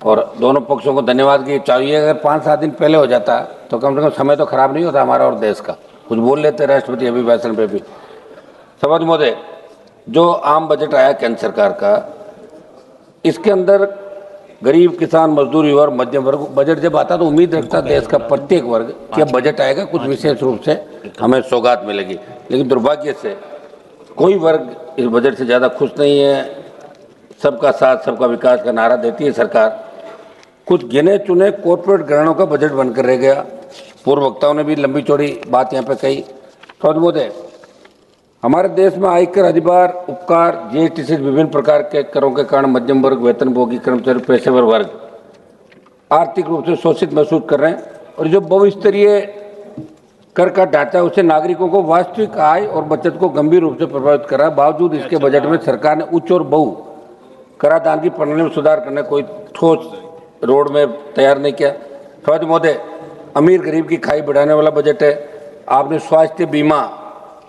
और दोनों पक्षों को धन्यवाद की चाहिए। अगर 5-7 दिन पहले हो जाता तो कम से कम समय तो खराब नहीं होता हमारा और देश का। कुछ बोल लेते राष्ट्रपति अभिभाषण पे भी। सभापति महोदय, जो आम बजट आया केंद्र सरकार का, इसके अंदर गरीब, किसान, मजदूर, युवा और मध्यम वर्ग बजट जब आता तो उम्मीद रखता देश का प्रत्येक वर्ग कि अब बजट आएगा, कुछ विशेष रूप से हमें सौगात मिलेगी। लेकिन दुर्भाग्य से कोई वर्ग इस बजट से ज़्यादा खुश नहीं है। सबका साथ सबका विकास का नारा देती है सरकार। कुछ गिने चुने कॉर्पोरेट घरानों का बजट बनकर रह गया। पूर्व वक्ताओं ने भी लंबी चौड़ी बात यहाँ पे कही। सभापति महोदय, हमारे देश में आयकर, अधिभार, उपकार, जीएसटी से विभिन्न प्रकार के करों के कारण मध्यम वर्ग, वेतनभोगी, कर्मचारी, पेशेवर वर्ग आर्थिक रूप से शोषित महसूस कर रहे हैं। और जो बहुस्तरीय कर का ढांचा उससे नागरिकों को वास्तविक आय और बचत को गंभीर रूप से प्रभावित कर रहा है। बावजूद इसके बजट में सरकार ने उच्च और बहु कराधान की प्रणाली में सुधार करने कोई ठोस रोड में तैयार नहीं किया। सभापति महोदय, अमीर गरीब की खाई बढ़ाने वाला बजट है। आपने स्वास्थ्य बीमा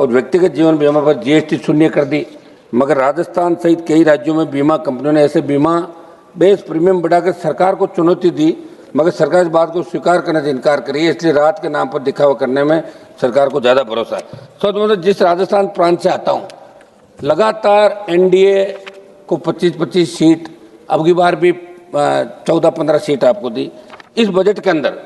और व्यक्तिगत जीवन बीमा पर जीएसटी शून्य कर दी, मगर राजस्थान सहित कई राज्यों में बीमा कंपनियों ने ऐसे बीमा बेस प्रीमियम बढ़ाकर सरकार को चुनौती दी, मगर सरकार इस बात को स्वीकार करने से इनकार करी है। इसलिए राहत के नाम पर दिखावा करने में सरकार को ज़्यादा भरोसा है। सभापति महोदय, जिस राजस्थान प्रांत से आता हूँ, लगातार एनडीए को 25-25 सीट, अब की बार भी 14-15 सीट आपको दी। इस बजट के अंदर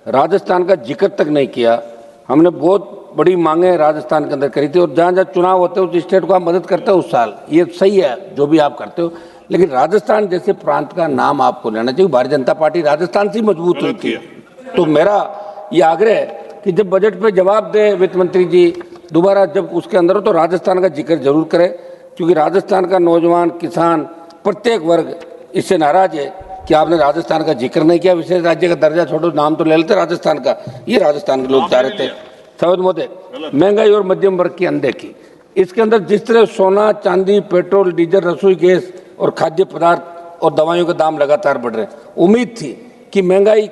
राजस्थान का जिक्र तक नहीं किया। हमने बहुत बड़ी मांगे राजस्थान के अंदर करी थी, और जहाँ जहाँ चुनाव होते हैं उस स्टेट को आप मदद करते हो उस साल, ये सही है जो भी आप करते हो, लेकिन राजस्थान जैसे प्रांत का नाम आपको लेना चाहिए। भारतीय जनता पार्टी राजस्थान से मजबूत हुई थी। तो मेरा ये आग्रह है कि जब बजट पे जवाब दे वित्त मंत्री जी दोबारा, जब उसके अंदर हो तो राजस्थान का जिक्र जरूर करें, क्योंकि राजस्थान का नौजवान, किसान, प्रत्येक वर्ग इससे नाराज है कि आपने राजस्थान का जिक्र नहीं किया। विशेष राज्य का दर्जा छोड़ो, नाम तो ले लेते राजस्थान का, ये राजस्थान के लोग चाह रहे थे। सभापति महोदय, महंगाई और मध्यम वर्ग की अनदेखी, इसके अंदर जिस तरह सोना, चांदी, पेट्रोल, डीजल, रसोई गैस और खाद्य पदार्थ और दवाइयों के दाम लगातार बढ़ रहे हैं। उम्मीद थी कि महंगाई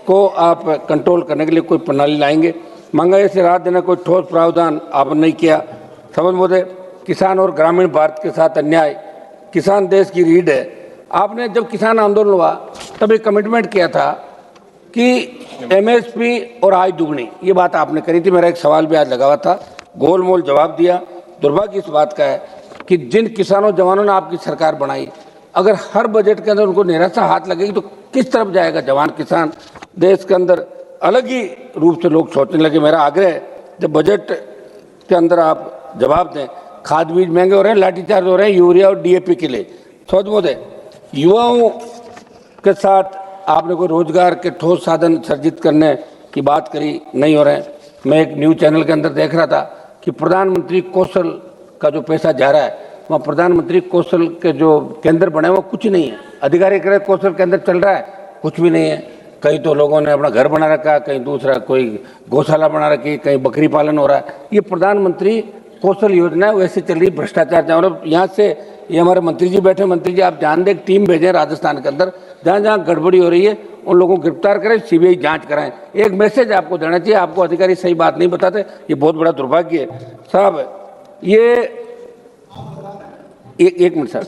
को आप कंट्रोल करने के लिए कोई प्रणाली लाएंगे। महंगाई से राहत देने कोई ठोस प्रावधान आपने नहीं किया। सभापति महोदय, किसान और ग्रामीण भारत के साथ अन्याय, किसान देश की रीढ़ है। आपने जब किसान आंदोलन हुआ तब एक कमिटमेंट किया था कि एमएसपी और आय दुगनी, ये बात आपने करी थी। मेरा एक सवाल भी आज लगा हुआ था, गोलमोल जवाब दिया। दुर्भाग्य इस बात का है कि जिन किसानों जवानों ने आपकी सरकार बनाई, अगर हर बजट के अंदर उनको निराशा हाथ लगेगी तो किस तरफ जाएगा जवान किसान। देश के अंदर अलग ही रूप से लोग सोचने लगे। मेरा आग्रह है, जब बजट के अंदर आप जवाब दें। खाद बीज महंगे हो रहे हैं, लाठीचार्ज हो रहे हैं यूरिया और डीएपी के लिए। सभापति महोदय, युवाओं के साथ आपने कोई रोजगार के ठोस साधन सर्जित करने की बात करी, नहीं हो रहे हैं। मैं एक न्यूज़ चैनल के अंदर देख रहा था कि प्रधानमंत्री कौशल का जो पैसा जा रहा है, वहाँ प्रधानमंत्री कौशल के जो केंद्र बने वो कुछ नहीं है। अधिकारी कह रहे कौशल केंद्र चल रहा है, कुछ भी नहीं है। कहीं तो लोगों ने अपना घर बना रखा है, कहीं दूसरा कोई गौशाला बना रखी, कहीं बकरी पालन हो रहा है। ये प्रधानमंत्री कौशल योजना है, वैसे चल रही, भ्रष्टाचार। और यहाँ से ये हमारे मंत्री जी बैठे, मंत्री जी आप जान दें, एक टीम भेजें राजस्थान के अंदर, जहाँ जहाँ गड़बड़ी हो रही है उन लोगों को गिरफ्तार करें, सीबीआई जांच कराएं। एक मैसेज आपको देना चाहिए, आपको अधिकारी सही बात नहीं बताते, ये बहुत बड़ा दुर्भाग्य है साहब। ये एक मिनट सर,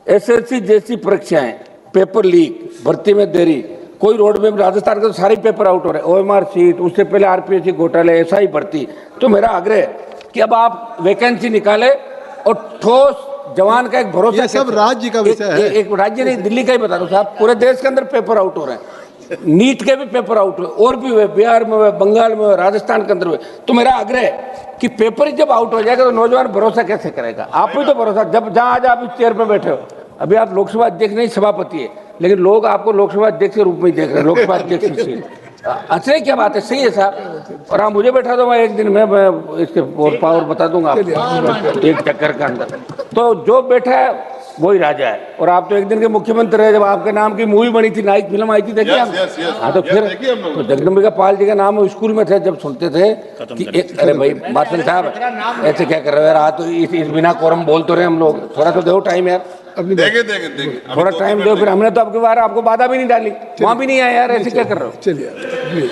एसएससी जैसी परीक्षाएं, पेपर लीक, भर्ती में देरी, कोई रोड में राजस्थान के तो सारे पेपर आउट हो रहे हैं। ओएमआर सीट, उससे पहले आरपीएससी घोटाले, ऐसा ही भर्ती। तो मेरा आग्रह है कि अब आप वैकेंसी निकाले और ठोस जवान का एक भरोसा। ये सब राज्य का विषय है। एक राज्य नहीं, दिल्ली का ही बता दो साहब, पूरे देश के अंदर पेपर आउट हो रहे हैं। नीट के भी पेपर आउट हुए, और भी हुए, बिहार में हुए, बंगाल में हुए, राजस्थान के अंदर हुए। तो मेरा आग्रह है कि पेपर ही जब आउट हो जाएगा तो नौजवान भरोसा कैसे करेगा। आप भी तो भरोसा, जब जहाँ आज आप इस चेयर पर बैठे हो, अभी आप लोकसभा अध्यक्ष नहीं सभापति है, लेकिन लोग आपको लोकसभा अध्यक्ष के रूप में ही देख रहे हैं, लोकसभा अध्यक्ष से। अच्छा, क्या बात है, सही है साहब। और आप मुझे बैठा दो, मैं एक दिन में मैं इसके पावर बता दूंगा आपको एक चक्कर के अंदर। तो जो बैठा है वही राजा है। और आप तो एक दिन के मुख्यमंत्री रहे, जब आपके नाम की मूवी बनी थी, नाइक फिल्म आई थी, देखिए आप। हाँ, तो फिर तो जगदम्बिका पाल जी का नाम स्कूल में थे जब सुनते थे कि एक, अरे भाई मास्टर साहब ऐसे क्या कर रहे हो यार, आज तो इस बिना कोरम बोल तो रहे हम लोग, थोड़ा तो दो टाइम यार, थोड़ा टाइम दो। फिर हमने तो आपके बार आपको बाधा भी नहीं डाली, वहाँ भी नहीं आया यार, ऐसे क्या कर रहे हो। चलिए,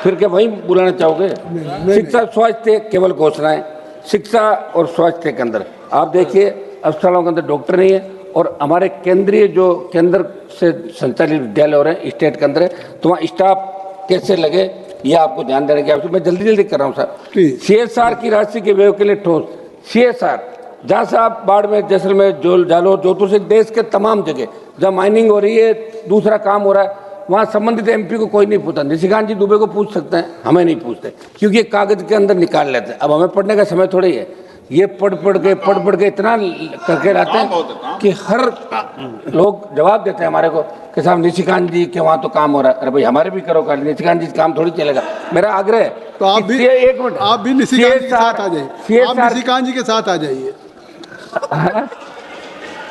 फिर क्या वही बुलाना चाहोगे। शिक्षा स्वास्थ्य केवल घोषणाएं, शिक्षा और स्वास्थ्य के अंदर आप देखिए अस्पतालों के अंदर डॉक्टर नहीं है, और हमारे केंद्रीय जो केंद्र से संचालित विद्यालय हो रहे हैं स्टेट के अंदर है, तो वहाँ स्टाफ कैसे लगे ये आपको ध्यान देने की आवश्यकता। मैं जल्दी जल्दी कर रहा हूँ सर। प्लीज। CSR की राशि के व्यय के लिए ठोस CSR, जहाँ से आप बाड़मेर, जैसलमेर, जालौर, जोधपुर से देश के तमाम जगह जहाँ माइनिंग हो रही है, दूसरा काम हो रहा है, वहाँ संबंधित MP को कोई नहीं पूछता। निशिकांत जी दुबे को पूछ सकते हैं, हमें नहीं पूछते, क्योंकि ये कागज के अंदर निकाल लेते हैं। अब हमें पढ़ने का समय थोड़ी है, ये पढ़ पढ़ के इतना करके रहते हैं कि हर लोग जवाब देते हैं हमारे को कि साहब निशिकांत जी के वहाँ तो काम हो रहा है। अरे भाई हमारे भी करो कार्य, निशिकांत जी काम थोड़ी चलेगा। मेरा आग्रह है तो आप भी, एक मिनट, आप भी निशिकांत जी के साथ आ जाइए। आप CSR निशिकांत जी के साथ आ जाइए।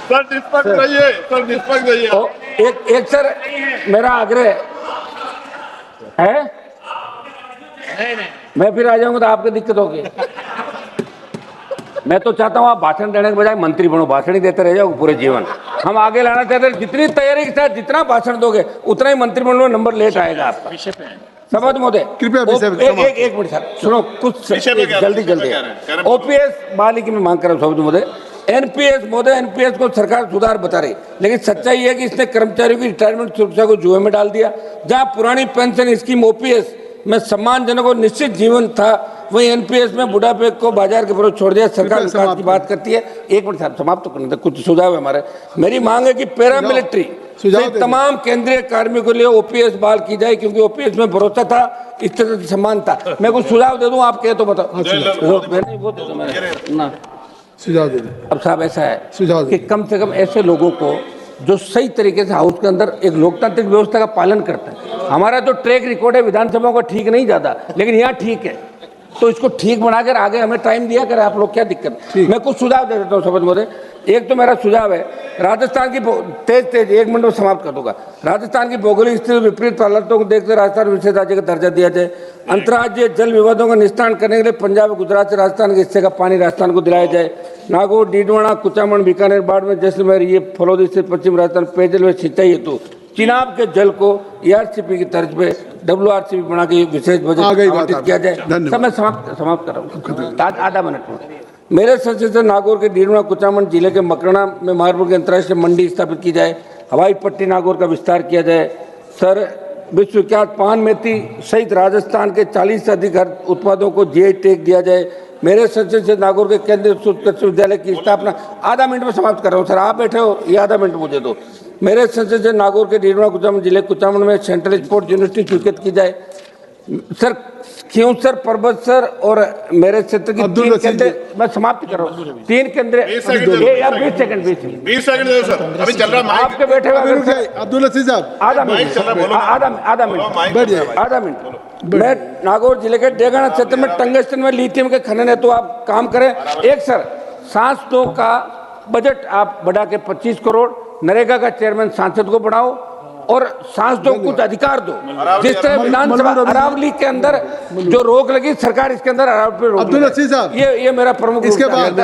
सर निष्पक्ष रहिए, सर निष्पक्ष रहिए। एक सर मेरा आग्रह है, मैं फिर आ जाऊंगा तो आपको दिक्कत होगी। मैं तो चाहता हूँ आप भाषण देने के बजाय मंत्री बनो, भाषण ही देते रह जाओ पूरे जीवन। हम आगे लाना चाहते हैं, जितनी तैयारी के साथ जितना भाषण दोगे उतना ही मंत्रिमंडल में नंबर लेट आएगा आपका। सभापति महोदय कृपया एक मिनट सर सुनो, कुछ जल्दी OPS बहाली की मैं मांग कर रहा हूँ सभापति महोदय। NPS को सरकार सुधार बता रही, लेकिन सच्चाई है कि इसने कर्मचारियों की रिटायरमेंट सुरक्षा को जुए में डाल दिया। जहां पुरानी पेंशन स्कीम OPS में सम्मानजनक और निश्चित जीवन था, वही NPS में बुढ़ापे को बाजार के विरोध छोड़ दिया। सरकार विकास की बात करती है। एक मिनट साहब समाप्त तो करने दे, कुछ सुझाव है हमारे। मेरी मांग है कि पैरामिलिट्री तमाम केंद्रीय कार्मिकों के लिए OPS बहाल की जाए, क्योंकि OPS में भरोसा था, इस तरह से सम्मान था। मैं कुछ सुझाव दे दूं, आप कहे तो बताओ। सुझाव दे दें। अब साहब ऐसा है सुझाव कि कम से कम ऐसे लोगों को जो सही तरीके से हाउस के अंदर एक लोकतांत्रिक व्यवस्था का पालन करते हैं। हमारा जो ट्रैक रिकॉर्ड है विधानसभा का ठीक नहीं जाता, लेकिन यहाँ ठीक है, तो इसको ठीक बनाकर आगे हमें टाइम दिया करें आप लोग, क्या दिक्कत। मैं कुछ सुझाव दे देता हूँ शपथ महोदय। एक तो मेरा सुझाव है, राजस्थान की तेज 1 मिनट में समाप्त कर दूंगा। राजस्थान की भौगोलिक स्थिति विपरीत हालातों को देखते राजस्थान विशेष राज्य का दर्जा दिया जाए। अंतर्राज्यीय जल विवादों का निस्तारण करने के लिए पंजाब, गुजरात से राजस्थान के हिस्से का पानी राजस्थान को दिलाया जाए। नागौर, डीडवाना, कुचामन, बीकानेर, बाड़मेर, जैसलमेर, ये फलौदी से पश्चिम राजस्थान पेयजल व सिंचाई हेतु चिनाब के जल को ERCP की तर्ज पे WRCP बना के विशेष बजट आवंटित किया जाए। सब मैं समाप्त कर रहा हूँ, आधा मिनट में। मेरे संसद से नागौर के डीडवाना, कुचामन जिले के मकराना में मारपुर की अंतर्राष्ट्रीय मंडी स्थापित की जाए। हवाई पट्टी नागौर का विस्तार किया जाए। सर विश्वविख्यात पान मेथी सहित राजस्थान के 40 से अधिक उत्पादों को GI टैग दिया जाए। मेरे संसद से नागौर के केंद्रीय कृषि विद्यालय की स्थापना, आधा मिनट में समाप्त कर रहा हूँ सर, आप बैठे हो, ये आधा मिनट मुझे दो। मेरे संसद से नागौर के डीडवाना, कुचामन जिले कुचामन में सेंट्रल स्पोर्ट्स यूनिवर्सिटी स्वीकृत की जाए। सर खियूसर, पर्वत सर और मेरे क्षेत्र की 3 केंद्र, मैं समाप्त कर रहा हूँ, 3 केंद्र। 20 सेकंड दे सर, अभी चल रहा माइक। आपके बैठे हुए अब्दुल अजीज साहब आधा मिनट। मैं नागौर जिले के डेगाना क्षेत्र में टंगस्टन में लिथियम के खनन है, तो आप काम करें। एक सर सांस 2 का बजट आप बढ़ा के 25 करोड़, नरेगा का चेयरमैन सांसद को बढ़ाओ और सांस 2 कुछ अधिकार दो। जिस तरह विधानसभा अरावली के अंदर जो रोक लगी, सरकार इसके अंदर अरावली पे रोक। अब्दुल अजीज साहब, ये मेरा प्रमुख इसके बाद